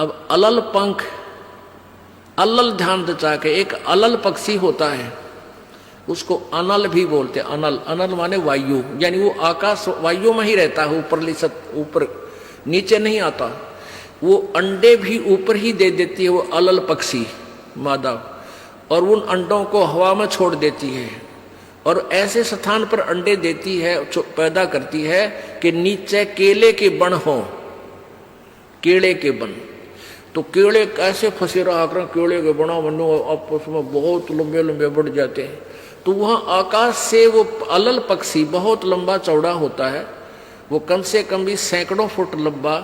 अब अलल पंख, अलल ध्यान दचा के, एक अलल पक्षी होता है उसको अनल भी बोलते हैं। अनल, अनल माने वायु, यानी वो आकाश वायु में ही रहता है, ऊपर नीचे नहीं आता। वो अंडे भी ऊपर ही दे देती है वो अलल पक्षी मादा, और उन अंडों को हवा में छोड़ देती है और ऐसे स्थान पर अंडे देती है, पैदा करती है कि नीचे केले के बन हो, केले के बन। तो केले कैसे फंसे रहा कर, केले के बना बनो आपस में बहुत लंबे लंबे बढ़ जाते हैं। तो वहाँ आकाश से वो अलल पक्षी बहुत लंबा चौड़ा होता है, वो कम से कम भी सैकड़ों फुट लंबा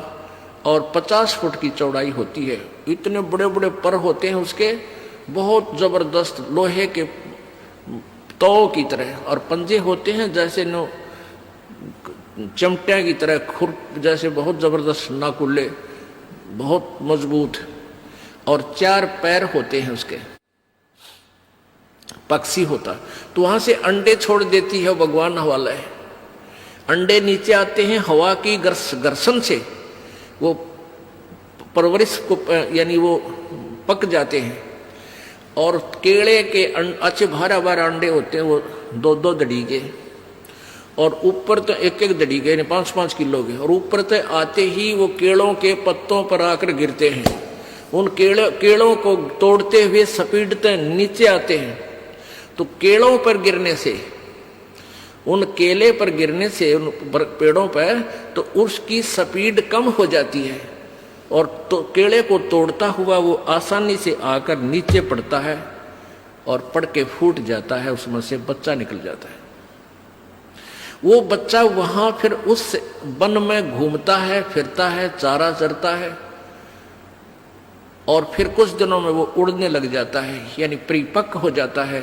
और 50 फुट की चौड़ाई होती है। इतने बड़े बड़े पर होते हैं उसके, बहुत जबरदस्त लोहे के तौ की तरह, और पंजे होते हैं जैसे नो चिमटिया की तरह, खुर जैसे बहुत जबरदस्त नाकुल्ले, बहुत मजबूत, और 4 पैर होते हैं उसके, पक्षी होता। तो वहां से अंडे छोड़ देती है भगवान हवाला है। अंडे नीचे आते हैं हवा की घर्षण से, वो परवरिश को यानी वो पक जाते हैं, और केले के अच्छे भारा भारा अंडे होते हैं, वो 2-2 दड़ी के, और ऊपर तो 1-1 दड़ी के, 5-5 किलो के, और ऊपर तो आते ही वो केलों के पत्तों पर आकर गिरते हैं। उन केलों को तोड़ते हुए सपीटते नीचे आते हैं। तो केलों पर गिरने से, उन केले पर गिरने से, उन पेड़ों पर, तो उसकी स्पीड कम हो जाती है, और तो केले को तोड़ता हुआ वो आसानी से आकर नीचे पड़ता है और पड़ के फूट जाता है, उसमें से बच्चा निकल जाता है। वो बच्चा वहां फिर उस वन में घूमता है, फिरता है, चारा चरता है, और फिर कुछ दिनों में वो उड़ने लग जाता है, यानी परिपक्व हो जाता है,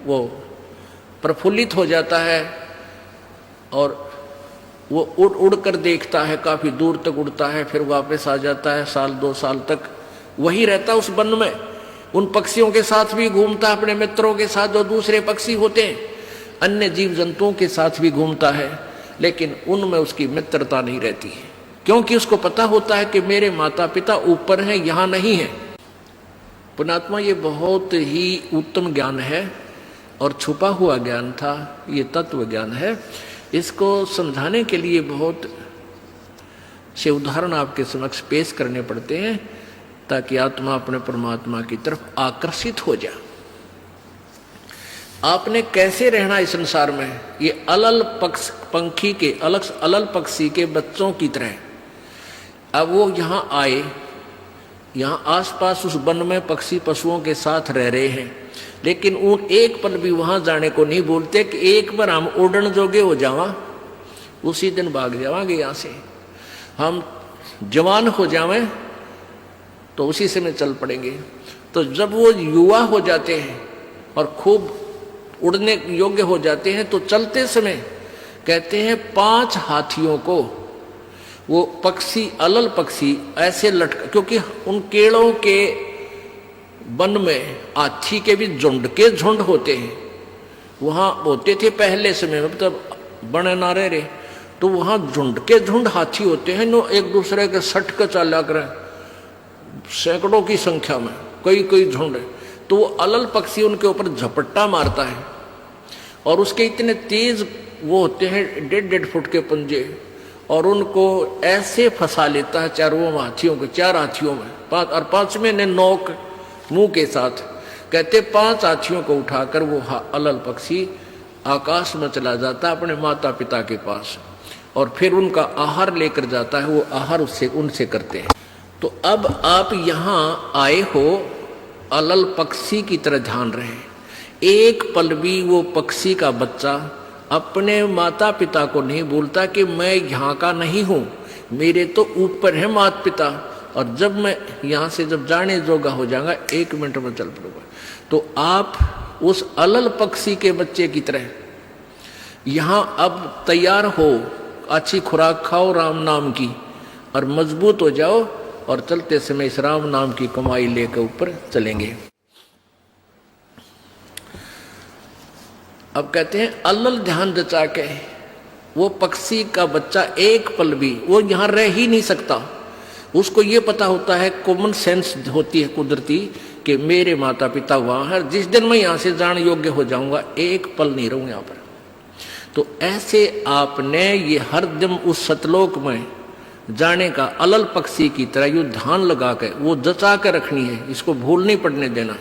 वो प्रफुल्लित हो जाता है, और वो उड़ उड़ कर देखता है, काफी दूर तक उड़ता है, फिर वापस आ जाता है, 1-2 साल तक वही रहता है उस वन में। उन पक्षियों के साथ भी घूमता है, अपने मित्रों के साथ जो दूसरे पक्षी होते हैं, अन्य जीव जंतुओं के साथ भी घूमता है, लेकिन उनमें उसकी मित्रता नहीं रहती है, क्योंकि उसको पता होता है कि मेरे माता पिता ऊपर हैं, यहां नहीं है। पुण्यात्मा, ये बहुत ही उत्तम ज्ञान है और छुपा हुआ ज्ञान था, ये तत्व ज्ञान है। इसको समझाने के लिए बहुत से उदाहरण आपके समक्ष पेश करने पड़ते हैं, ताकि आत्मा अपने परमात्मा की तरफ आकर्षित हो जाए। आपने कैसे रहना इस संसार में, ये अलल पंखी के, अलल पक्षी के बच्चों की तरह। अब वो यहाँ आए, यहाँ आसपास उस वन में पक्षी पशुओं के साथ रह रहे हैं, लेकिन उन एक पल भी वहां जाने को नहीं बोलते कि एक बार हम उड़न जोगे हो जावा, उसी दिन भाग जावांगे यहाँ से, हम जवान हो जावें तो उसी समय चल पड़ेंगे। तो जब वो युवा हो जाते हैं और खूब उड़ने योग्य हो जाते हैं, तो चलते समय कहते हैं 5 हाथियों को वो पक्षी, अलल पक्षी ऐसे लटका, क्योंकि उन केलों के वन में हाथी के भी झुंड के झुंड होते हैं, वहां होते थे पहले समय में, तब बने ना रहे, तो वहां झुंड के झुंड हाथी होते हैं, नो एक दूसरे के सट के चाला करें, सैकड़ों की संख्या में, कई झुंड। तो वो अलल पक्षी उनके ऊपर झपट्टा मारता है, और उसके इतने तेज वो होते हैं 1.5 फुट के पंजे, और उनको ऐसे फंसा लेता है चारों हाथियों के, 4 हाथियों में, 5 और 5वें ने नोक मुंह के साथ। कहते 5 हाथियों को उठाकर वो अलल पक्षी आकाश में चला जाता है अपने माता पिता के पास, और फिर उनका आहार लेकर जाता है, वो आहार उससे उनसे करते हैं। तो अब आप यहाँ आए हो, अलल पक्षी की तरह ध्यान रहे। एक पल भी वो पक्षी का बच्चा अपने माता पिता को नहीं बोलता कि मैं यहाँ का नहीं हूँ, मेरे तो ऊपर है माता पिता, और जब मैं यहाँ से जब जाने जोगा हो जाऊंगा 1 मिनट में चल पड़ूंगा। तो आप उस अलल पक्षी के बच्चे की तरह यहाँ अब तैयार हो, अच्छी खुराक खाओ राम नाम की, और मजबूत हो जाओ, और चलते समय इस राम नाम की कमाई लेकर ऊपर चलेंगे। अब कहते हैं अलल ध्यान जचा के वो पक्षी का बच्चा एक पल भी वो यहाँ रह ही नहीं सकता, उसको ये पता होता है, कॉमन सेंस होती है कुदरती, कि मेरे माता पिता वहां है, जिस दिन मैं यहां से जान योग्य हो जाऊंगा एक पल नहीं रहूं यहां पर। तो ऐसे आपने ये हर दम उस सतलोक में जाने का अलल पक्षी की तरह यू ध्यान लगा के वो जचा के रखनी है, इसको भूल नहीं पड़ने देना।